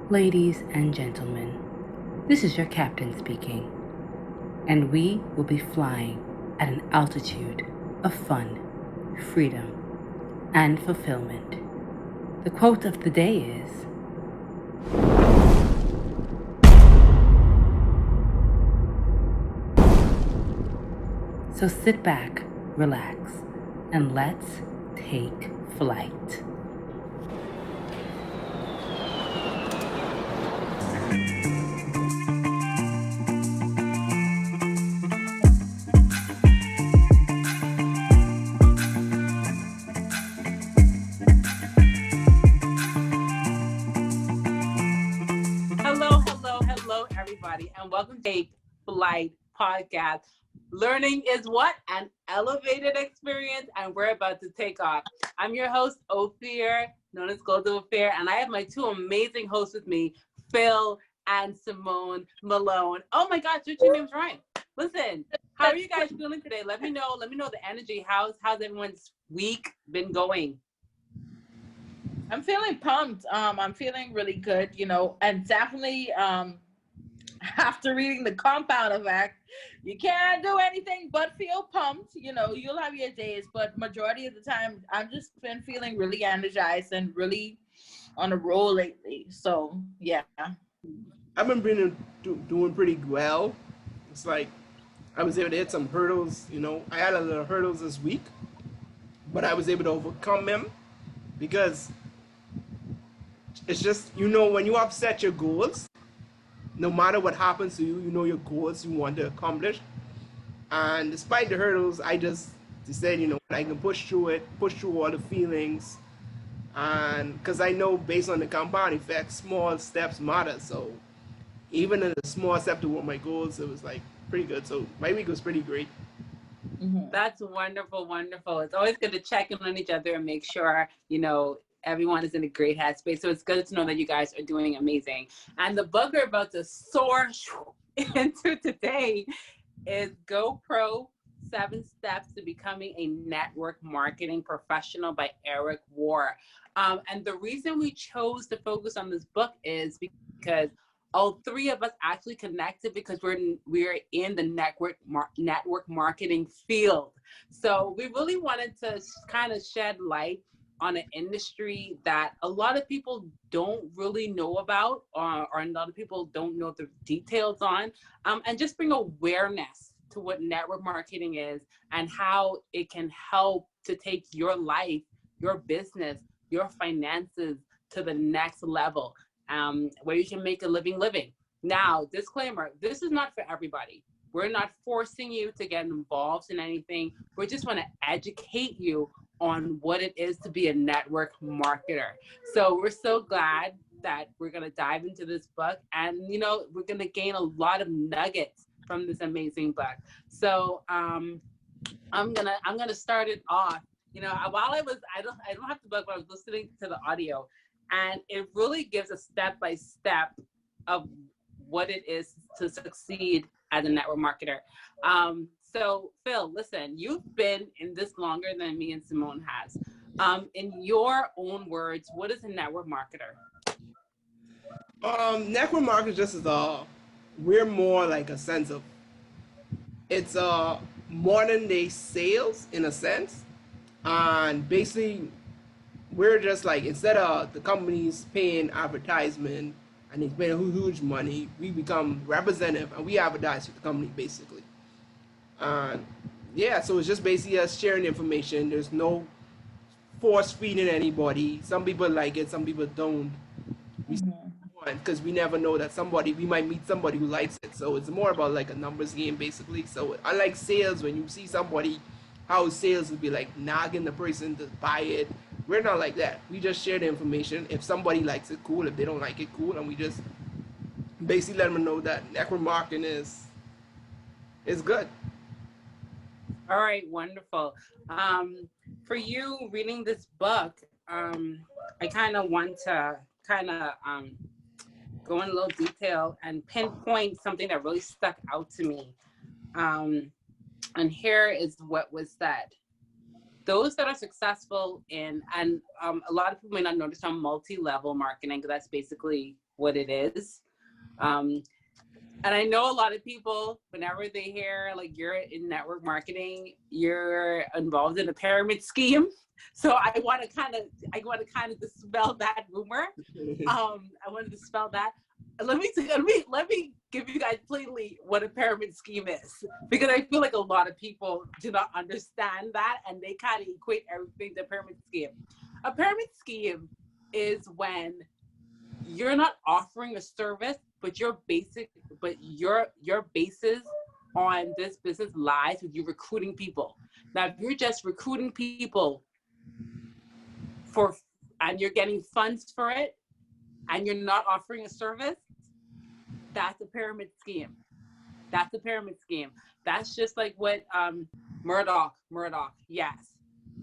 Ladies and gentlemen, this is your captain speaking, and we will be flying at an altitude of fun, freedom, and fulfillment. The quote of the day is, so sit back, relax, and let's take flight. Hello, everybody, and welcome to Take Flight Podcast. Learning is what? An elevated experience, and we're about to take off. I'm your host, Ophir, known as Golden Ophir, and I have my two amazing hosts with me, Phil and Simone Malone. Oh my gosh, your two names right. Listen, how are you guys feeling today? Let me know the energy. How's everyone's week been going? I'm feeling pumped. I'm feeling really good, and definitely after reading the Compound Effect, you can't do anything but feel pumped. You'll have your days, but majority of the time, I've just been feeling really energized and really on a roll lately. So yeah. I've been doing pretty well. It's like I was able to hit some hurdles. I had a little hurdles this week, but I was able to overcome them because it's just when you have set your goals, no matter what happens to you, you know your goals you want to accomplish. And despite the hurdles, I just said, I can push through it, push through all the feelings, and because I know based on the compound effect, small steps matter. So even in a small step toward my goals, it was like pretty good. So my week was pretty great. Mm-hmm. That's wonderful. It's always good to check in on each other and make sure, everyone is in a great headspace. So it's good to know that you guys are doing amazing. And the book we're about to soar into today is GoPro 7 Steps to Becoming a Network Marketing Professional by Eric Worre. And the reason we chose to focus on this book is because all three of us actually connected because we're in the network marketing field. So we really wanted to kind of shed light on an industry that a lot of people don't really know about, or a lot of people don't know the details on, and just bring awareness to what network marketing is and how it can help to take your life, your business, your finances to the next level, where you can make a living. Now, disclaimer, this is not for everybody. We're not forcing you to get involved in anything. We just want to educate you on what it is to be a network marketer. So we're so glad that we're going to dive into this book, and we're going to gain a lot of nuggets from this amazing book. So I'm gonna start it off. While I don't have the book, but I was listening to the audio, and it really gives a step by step of what it is to succeed as a network marketer. So Phil, listen, you've been in this longer than me and Simone has. In your own words, what is a network marketer? Network marketing just is we're more like a sense of, it's modern day sales in a sense, and basically we're just like, instead of the companies paying advertisement and they paying huge money, we become representative and we advertise with the company basically. And yeah, so it's just basically us sharing information. There's no force feeding anybody. Some people like it, some people don't. Because we never know that we might meet somebody who likes it. So it's more about like a numbers game basically. So unlike sales, when you see somebody, how sales would be like nagging the person to buy it, we're not like that. We just share the information. If somebody likes it, cool. If they don't like it, cool. And we just basically let them know that network marketing is good. All right, wonderful. For you reading this book, I kind of want to go in a little detail and pinpoint something that really stuck out to me. And here is what was said. Those that are successful in, and a lot of people may not notice, on multi-level marketing, because that's basically what it is. And I know a lot of people, whenever they hear like you're in network marketing, you're involved in a pyramid scheme. So I want to kind of dispel that rumor. I want to dispel that. Let me give you guys plainly what a pyramid scheme is, because I feel like a lot of people do not understand that, and they kind of equate everything to a pyramid scheme. A pyramid scheme is when you're not offering a service, but your basis on this business lies with you recruiting people. Now, if you're just recruiting people and you're getting funds for it, and you're not offering a service, that's a pyramid scheme. That's a pyramid scheme. That's just like what Murdoch, yes.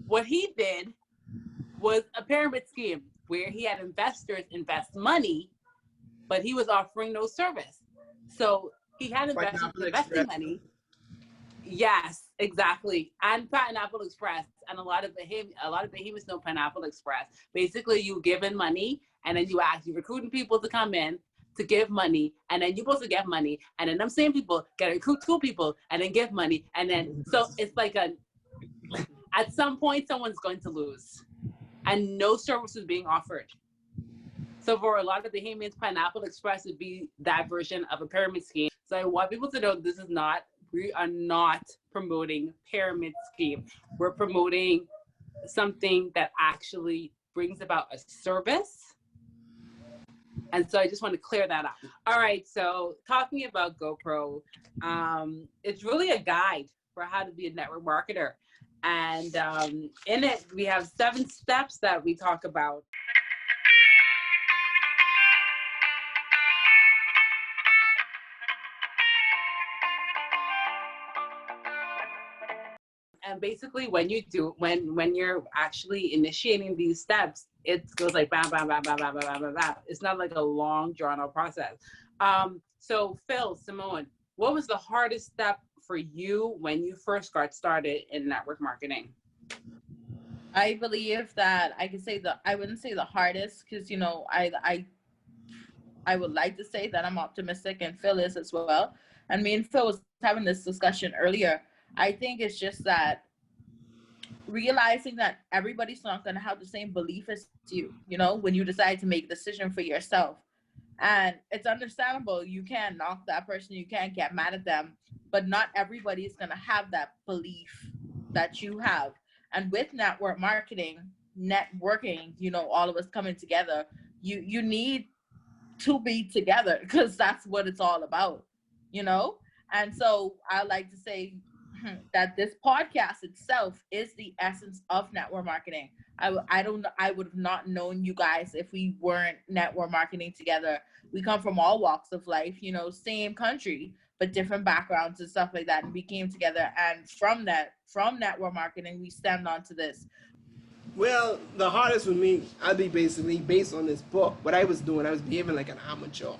What he did was a pyramid scheme where he had investors invest money, but he was offering no service. So he had investors investing money. Yes, exactly. And Pineapple Express, and a lot of behemoths know Pineapple Express. Basically, you give in money, and then you're recruiting people to come in to give money, and then you're supposed to get money, and then them same people get to recruit 2 people and then give money, and then so it's like at some point someone's going to lose, and no service is being offered. So for a lot of behemoths, Pineapple Express would be that version of a pyramid scheme. So I want people to know we are not promoting pyramid scheme. We're promoting something that actually brings about a service. And so I just want to clear that up. All right, so talking about GoPro, it's really a guide for how to be a network marketer. And in it, we have 7 steps that we talk about. And basically, when you're actually initiating these steps, it goes like bam, bam, bam, bam, bam, bam, bam, bam. It's not like a long, drawn-out process. So Phil, Simone, what was the hardest step for you when you first got started in network marketing? I believe that I could say I wouldn't say the hardest, because I would like to say that I'm optimistic, and Phil is as well. And me and Phil was having this discussion earlier. I think it's just that realizing that everybody's not going to have the same belief as you, when you decide to make a decision for yourself. And it's understandable. You can't knock that person. You can't get mad at them. But not everybody is going to have that belief that you have. And with network marketing, networking, all of us coming together, you need to be together, because that's what it's all about, And so I like to say that this podcast itself is the essence of network marketing. I would have not known you guys if we weren't network marketing together. We come from all walks of life, same country, but different backgrounds and stuff like that. And we came together, and from network marketing, we stemmed onto this. Well, the hardest for me, I'll be basically based on this book. What I was doing, I was behaving like an amateur.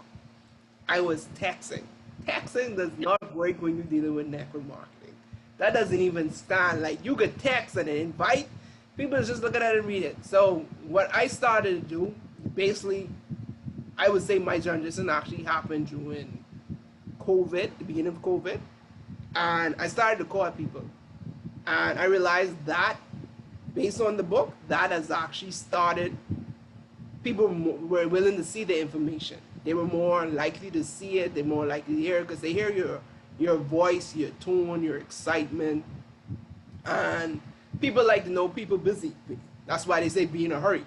I was texting. Texting does not work when you're dealing with network marketing. That doesn't even stand. Like, you could text and invite. People just look at it and read it. So what I started to do, basically, I would say my transition actually happened during COVID, the beginning of COVID. And I started to call people. And I realized that, based on the book, that has actually started, people were willing to see the information. They were more likely to see it. They're more likely to hear it, because they hear your voice, your tone, your excitement. And people like to know people busy. That's why they say be in a hurry.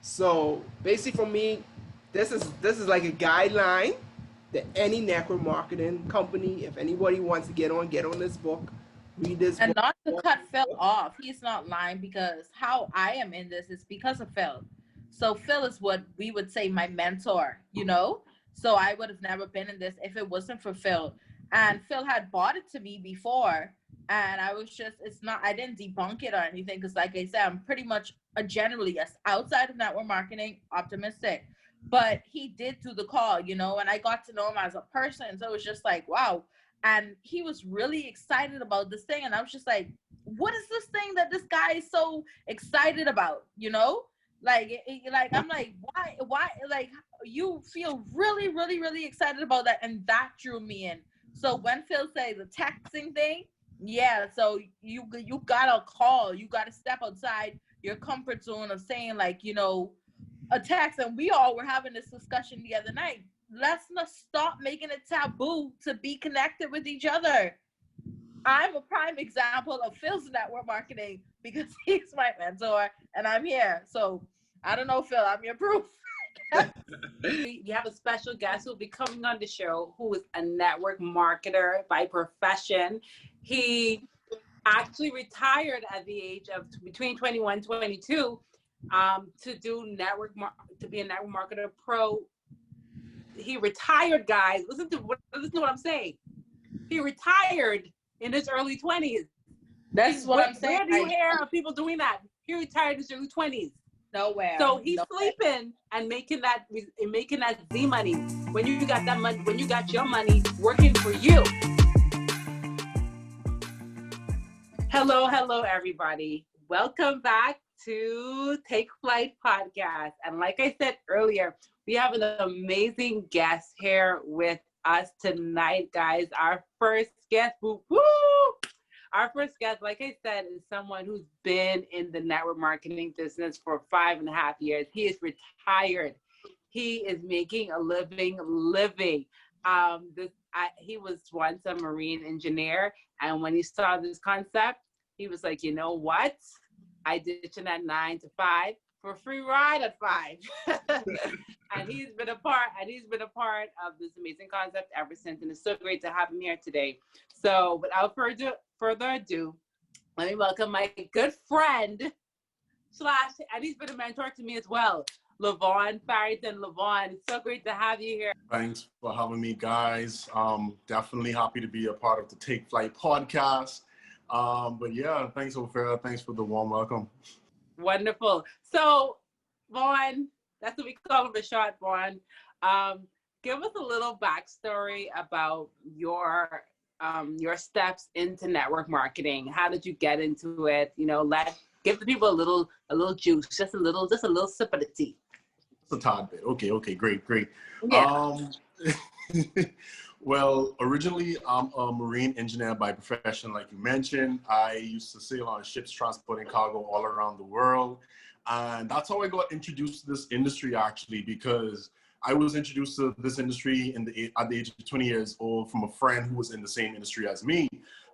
So basically for me, this is like a guideline that any network marketing company, if anybody wants to get on this book, read this and book. Not to cut Phil off, he's not lying, because how I am in this is because of Phil. So Phil is what we would say my mentor, so I would have never been in this if it wasn't for Phil. And Phil had bought it to me before, and I was just, I didn't debunk it or anything, because like I said, I'm pretty much generally, yes, outside of network marketing, optimistic. But he did do the call, and I got to know him as a person. So it was just like, wow. And he was really excited about this thing. And I was just like, what is this thing that this guy is so excited about, Like, like I'm like, why? Like, you feel really, really, really excited about that, and that drew me in. So when Phil say the texting thing, yeah. So you gotta call. You gotta step outside your comfort zone of saying, like, a text. And we all were having this discussion the other night. Let's not stop making it taboo to be connected with each other. I'm a prime example of Phil's network marketing because he's my mentor and I'm here. So I don't know, Phil, I'm your proof. We have a special guest who will be coming on the show who is a network marketer by profession. He actually retired at the age of between 21 and 22 to be a network marketer pro. He retired, guys. Listen to what I'm saying. He retired in his early 20s. That's what I'm saying. Where do you hear of people doing that? He retired in his early 20s. Nowhere. So he's sleeping and making that Z money. When you got that money, when you got your money working for you. Hello, everybody. Welcome back to Take Flight Podcast. And like I said earlier, we have an amazing guest here with us tonight, guys. Our first guest, Our first guest, like I said, is someone who's been in the network marketing business for 5.5 years. He is retired. He is making a living. He was once a marine engineer, and when he saw this concept, he was like, you know what? I ditching that 9 to 5 for a free ride at 5. And he's been a part of this amazing concept ever since, and it's so great to have him here today. So without further ado, let me welcome my good friend and he's been a mentor to me as well, Lavonne, Farrington. Lavonne, it's so great to have you here. Thanks for having me, guys. Definitely happy to be a part of the Take Flight podcast. But yeah, thanks, Ophira. Thanks for the warm welcome. Wonderful. So, Vaughn, that's what we call him, a short Vaughn. Give us a little backstory about your steps into network marketing. How did you get into it? Give the people a little juice, just a little sip of the tea. Just a tad bit. Okay, great. Yeah. Well, originally I'm a marine engineer by profession, like you mentioned. I used to sail on ships transporting cargo all around the world. And that's how I got introduced to this industry, actually, because I was introduced to this industry at the age of 20 years old from a friend who was in the same industry as me.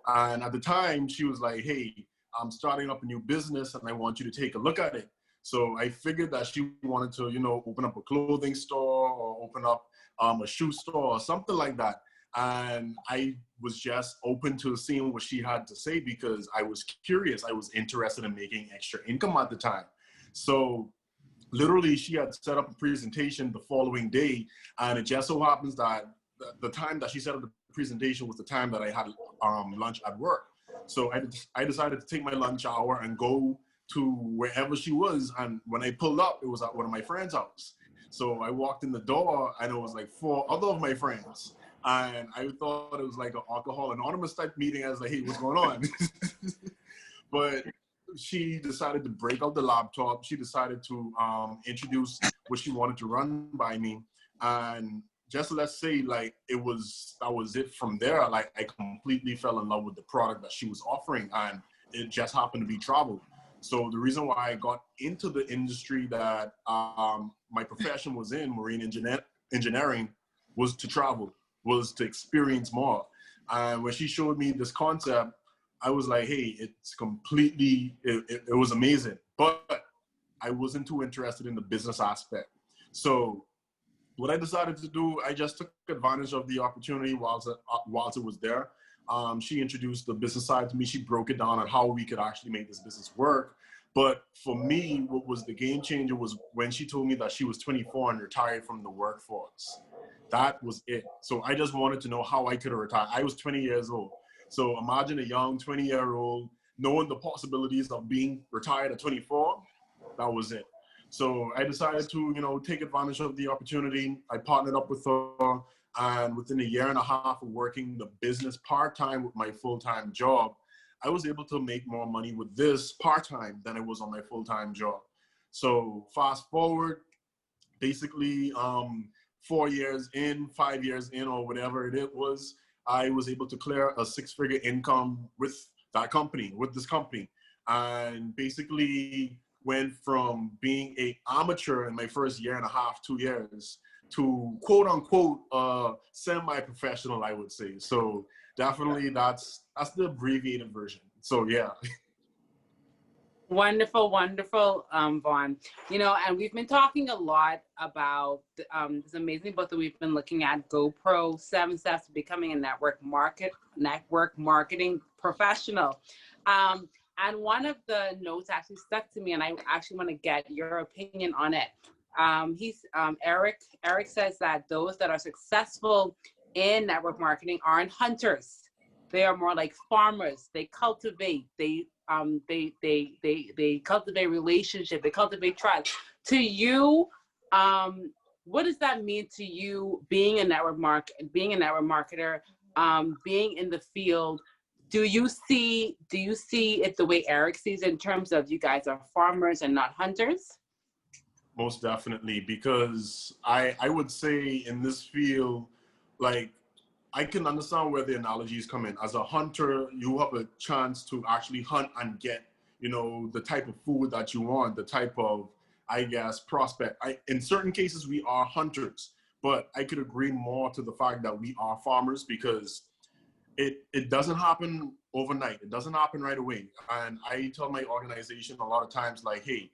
And at the time, she was like, hey, I'm starting up a new business and I want you to take a look at it. So I figured that she wanted to, open up a clothing store or open up a shoe store or something like that. And I was just open to seeing what she had to say because I was curious. I was interested in making extra income at the time. So literally she had set up a presentation the following day. And it just so happens that the time that she set up the presentation was the time that I had lunch at work. So I decided to take my lunch hour and go to wherever she was. And when I pulled up, it was at one of my friends' house. So I walked in the door and it was like 4 other of my friends. And I thought it was like an Alcohol Anonymous type meeting. I was like, hey, what's going on? But she decided to break out the laptop. She decided to introduce what she wanted to run by me. And just let's say that was it from there. Like I completely fell in love with the product that she was offering, and it just happened to be travel. So the reason why I got into the industry that my profession was in, marine engineering, was to travel, was to experience more. And when she showed me this concept, I was like, hey, it's completely, it was amazing. But I wasn't too interested in the business aspect. So what I decided to do, I just took advantage of the opportunity whilst it was there. She introduced the business side to me. She broke it down on how we could actually make this business work. But for me, what was the game changer was when she told me that she was 24 and retired from the workforce. That was it. So I just wanted to know how I could have retired. I was 20 years old. So imagine a young 20-year-old knowing the possibilities of being retired at 24. That was it. So I decided to, take advantage of the opportunity. I partnered up with her, and within 1.5 years of working the business part-time with my full-time job, I was able to make more money with this part-time than I was on my full-time job. So fast forward, basically 4 years in, 5 years in, or whatever it was, I was able to clear a 6-figure income with this company. And basically went from being a amateur in my first year and a half, 2 years, to quote unquote semi-professional, I would say. So definitely that's the abbreviated version. So yeah. Wonderful, wonderful, Vaughn. You know, and we've been talking a lot about this amazing book that we've been looking at, GoPro 7 Steps to Becoming a Network Marketing Professional. And one of the notes actually stuck to me, and I actually want to get your opinion on it. Eric says that those that are successful in network marketing aren't hunters. They are more like farmers. They cultivate. They cultivate relationship. They cultivate trust. To you, what does that mean to you? Being a network marketer, being in the field. Do you see it the way Eric sees it, in terms of you guys are farmers and not hunters? Most definitely, because I would say in this field, like, I can understand where the analogies come in. As a hunter, you have a chance to actually hunt and get, you know, the type of food that you want, the type of, I guess, prospect. In certain cases, we are hunters, but I could agree more to the fact that we are farmers, because it doesn't happen overnight. It doesn't happen right away. And I tell my organization a lot of times, like, hey,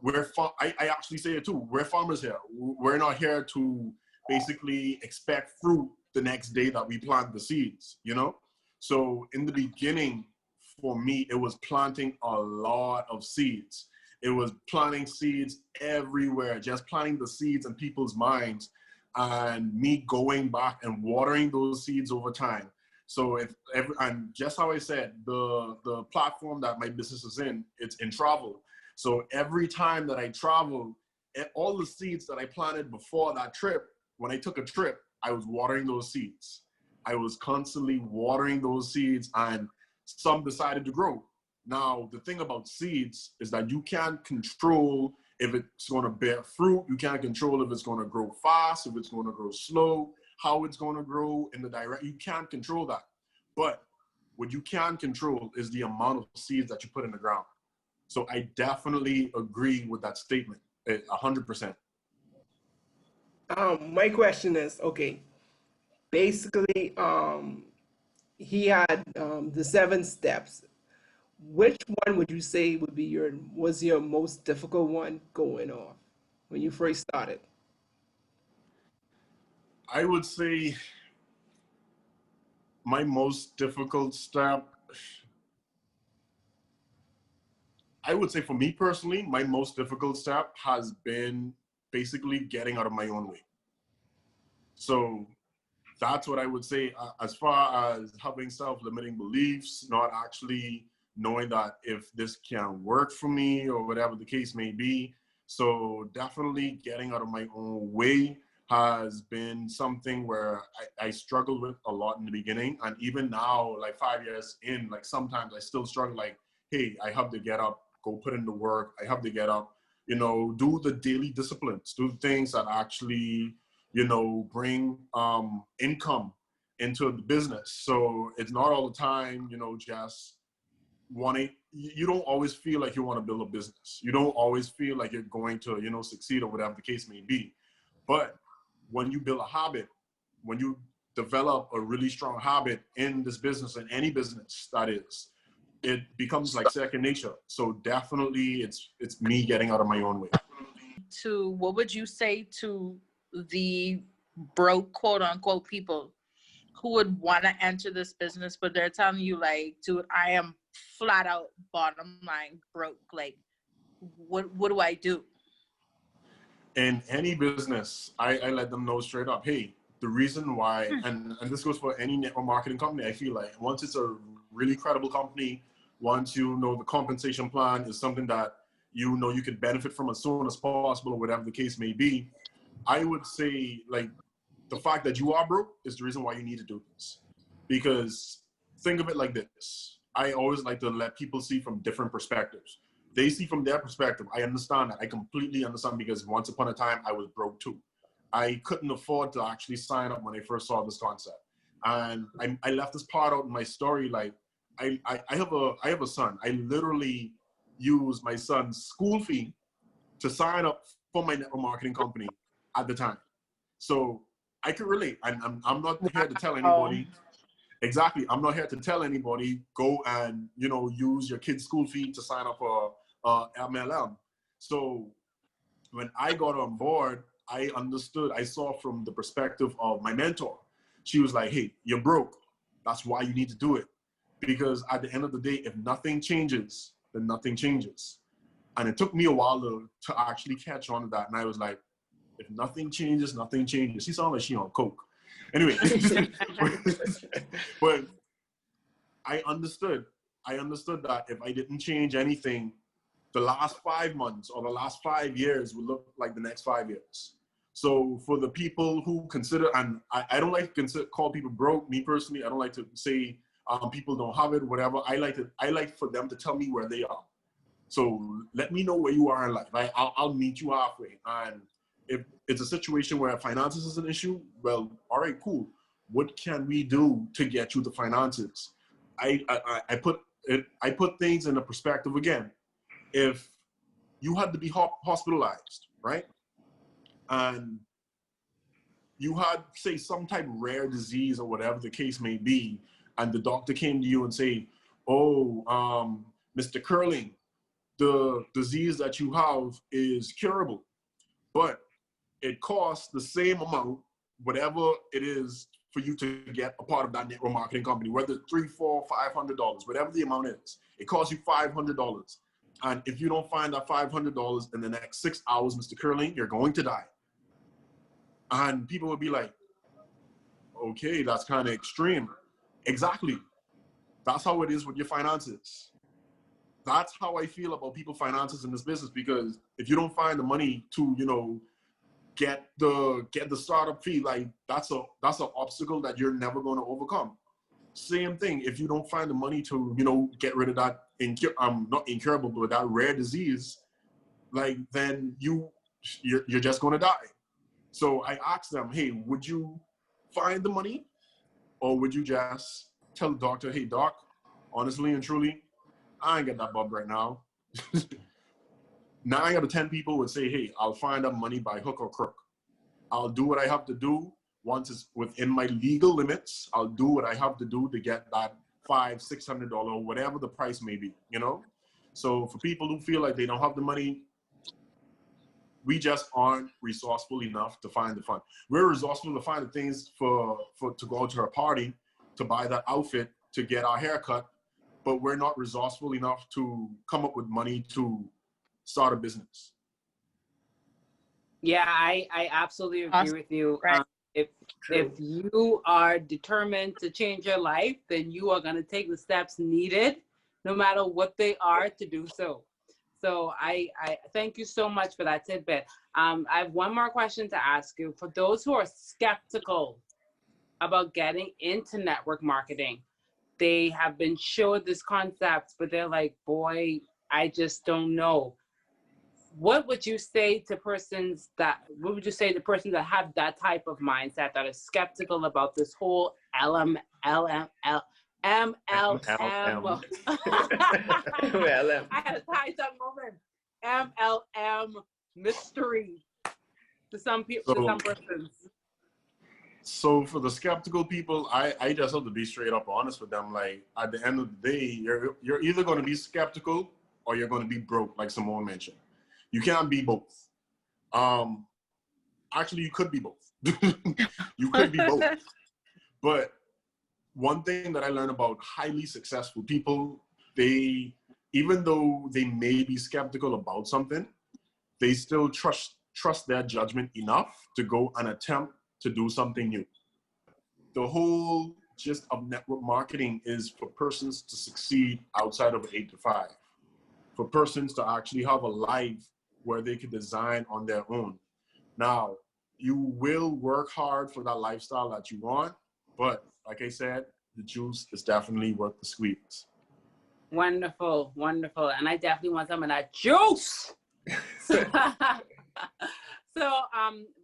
I actually say it too, we're farmers here. We're not here to basically expect fruit the next day that we plant the seeds, you know? So in the beginning, for me, it was planting a lot of seeds. It was planting seeds everywhere, just planting the seeds in people's minds, and me going back and watering those seeds over time. So and just how I said, the platform that my business is in, it's in travel. So every time that I travel, all the seeds that I planted before that trip, when I took a trip, I was watering those seeds. I was constantly watering those seeds, and some decided to grow. Now, the thing about seeds is that you can't control if it's going to bear fruit. You can't control if it's going to grow fast, if it's going to grow slow, how it's going to grow in the direct. You can't control that. But what you can control is the amount of seeds that you put in the ground. So I definitely agree with that statement, 100%. My question is, okay, basically, he had the 7 steps. Which one would you say was your most difficult one going off when you first started? I would say my most difficult step, I would say for me personally, my most difficult step has been basically getting out of my own way. So that's what I would say, as far as having self-limiting beliefs, not actually knowing that if this can work for me or whatever the case may be. So definitely getting out of my own way has been something where I struggled with a lot in the beginning. And even now, like 5 years in, like sometimes I still struggle, like, hey, I have to get up, go put in the work. I have to get up, you know, do the daily disciplines, do the things that actually, you know, bring income into the business. So it's not all the time, you know, just you don't always feel like you want to build a business. You don't always feel like you're going to, you know, succeed or whatever the case may be. But when you build a habit, when you develop a really strong habit in this business, in any business that is, it becomes like second nature. So definitely it's me getting out of my own way. What would you say to the broke, quote unquote, people who would want to enter this business, but they're telling you, like, dude, I am flat out bottom line broke. Like, what do I do? In any business, I let them know straight up, hey, the reason why, and this goes for any network marketing company, I feel like once it's a really credible company, once you know the compensation plan is something that you know you could benefit from as soon as possible or whatever the case may be, I would say, like, the fact that you are broke is the reason why you need to do this. Because think of it like this. I always like to let people see from different perspectives. they see from their perspective. I understand that. I completely understand, because once upon a time I was broke too. I couldn't afford to actually sign up when I first saw this concept. And I left this part out in my story. Like, I have a son. I literally used my son's school fee to sign up for my network marketing company at the time. So I could relate. I'm not here to tell anybody. Exactly. I'm not here to tell anybody, go and, you know, use your kid's school fee to sign up for MLM. So when I got on board, I understood. I saw from the perspective of my mentor. She was like, hey, you're broke. That's why you need to do it. Because at the end of the day, if nothing changes, then nothing changes. And it took me a while to actually catch on to that. And I was like, if nothing changes, nothing changes. She sounded like she on coke. Anyway, but I understood that if I didn't change anything, the last 5 months or the last 5 years would look like the next 5 years. So for the people who consider, and I don't like to call people broke, me personally, I don't like to say people don't have it, whatever. I like for them to tell me where they are. So let me know where you are in life. I'll meet you halfway. And if it's a situation where finances is an issue, well, all right, cool. What can we do to get you the finances? I put things in a perspective again. If you had to be hospitalized, right? And you had, say, some type of rare disease or whatever the case may be, and the doctor came to you and say, oh, Mr. Curling, the disease that you have is curable, but it costs the same amount, whatever it is, for you to get a part of that network marketing company, whether it's $300, $400, $500, whatever the amount is. It costs you $500. And if you don't find that $500 in the next 6 hours, Mr. Curling, you're going to die. And people would be like, okay, that's kind of extreme. Exactly. That's how it is with your finances. That's how I feel about people's finances in this business, because if you don't find the money to, you know, get the startup fee, like that's an obstacle that you're never going to overcome. Same thing, if you don't find the money to, you know, get rid of that not incurable, but that rare disease, like then you're just going to die. So I asked them, hey, would you find the money, or would you just tell the doctor, hey, doc, honestly and truly, I ain't got that bub right now. 9 out of 10 people would say, hey, I'll find that money by hook or crook. I'll do what I have to do. Once it's within my legal limits, I'll do what I have to do to get that $500, $600, whatever the price may be, you know? So for people who feel like they don't have the money, we just aren't resourceful enough to find the fun. We're resourceful to find the things to go to our party, to buy that outfit, to get our hair cut, but we're not resourceful enough to come up with money to start a business. Yeah, I absolutely agree with you. Right. If you are determined to change your life, then you are going to take the steps needed, no matter what they are, to do so. So I thank you so much for that tidbit. I have one more question to ask you. For those who are skeptical about getting into network marketing, they have been showed this concept, but they're like, boy, I just don't know. What would you say to persons that have that type of mindset, that are skeptical about this whole MLM? MLM. I had a tie tongue moment. MLM mystery to some people, to some persons. So for the skeptical people, I just have to be straight up honest with them. Like, at the end of the day, you're either going to be skeptical or you're going to be broke, like Simone mentioned. You can't be both. Actually, you could be both. You could be both. But one thing that I learned about highly successful people, even though they may be skeptical about something, they still trust their judgment enough to go and attempt to do something new. The whole gist of network marketing is for persons to succeed outside of 8 to 5, for persons to actually have a life where they can design on their own. Now, you will work hard for that lifestyle that you want, but like I said, the juice is definitely worth the squeeze. Wonderful, wonderful. And I definitely want some of that juice. So,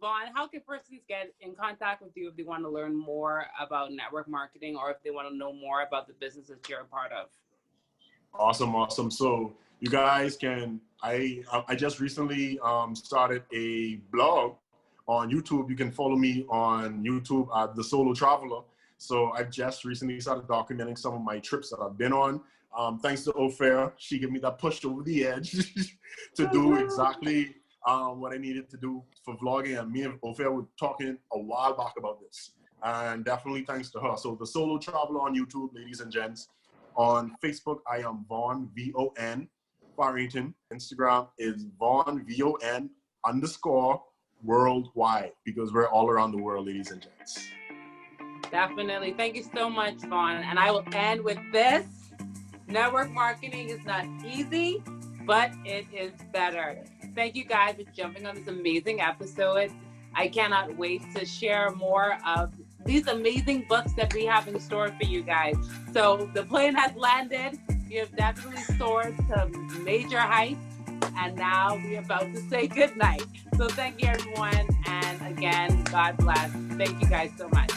Vaughn, how can persons get in contact with you if they want to learn more about network marketing or if they want to know more about the business that you're a part of? Awesome. So you guys can, I just recently started a blog on YouTube. You can follow me on YouTube at The Solo Traveler. So I've just recently started documenting some of my trips that I've been on. Thanks to Ophir, she gave me that push over the edge to do exactly what I needed to do for vlogging. And me and Ophir were talking a while back about this. And definitely thanks to her. So The Solo Traveler on YouTube, ladies and gents. On Facebook, I am Vaughn, V-O-N, Farrington. Instagram is Vaughn, V-O-N _ worldwide, because we're all around the world, ladies and gents. Definitely. Thank you so much, Vaughn. And I will end with this. Network marketing is not easy, but it is better. Thank you guys for jumping on this amazing episode. I cannot wait to share more of these amazing books that we have in store for you guys. So the plane has landed. You have definitely soared to major heights. And now we're about to say goodnight. So thank you, everyone. And again, God bless. Thank you guys so much.